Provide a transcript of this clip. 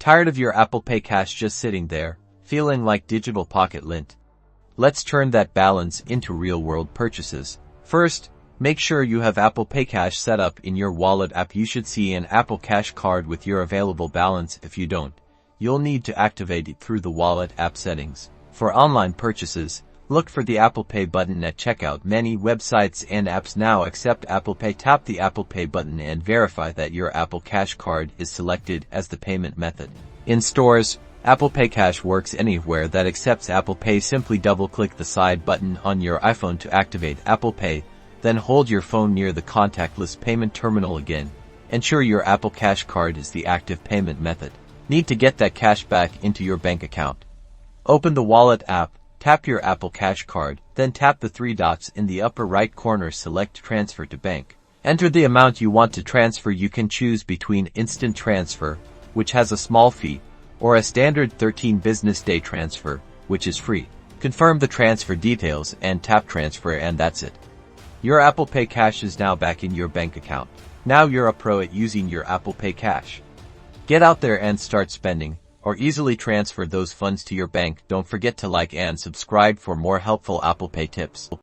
Tired of your Apple Pay cash just sitting there, feeling like digital pocket lint? Let's turn that balance into real-world purchases. First, make sure you have Apple Pay Cash set up in your wallet app. You should see an Apple Cash card with your available balance. If you don't, you'll need to activate it through the wallet app settings. For online purchases, look for the Apple Pay button at checkout. Many websites and apps now accept Apple Pay. Tap the Apple Pay button and verify that your Apple Cash card is selected as the payment method. In stores, Apple Pay Cash works anywhere that accepts Apple Pay. Simply double-click the side button on your iPhone to activate Apple Pay, then hold your phone near the contactless payment terminal again. Ensure your Apple Cash card is the active payment method. Need to get that cash back into your bank account? Open the Wallet app, tap your Apple Cash card, then tap the three dots in the upper right corner. Select Transfer to Bank. Enter the amount you want to transfer. You can choose between Instant Transfer, which has a small fee, or a standard 13 business day transfer, which is free. Confirm the transfer details and tap Transfer, and that's it. Your Apple Pay Cash is now back in your bank account. Now you're a pro at using your Apple Pay Cash. Get out there and start spending, or easily transfer those funds to your bank. Don't forget to like and subscribe for more helpful Apple Pay tips.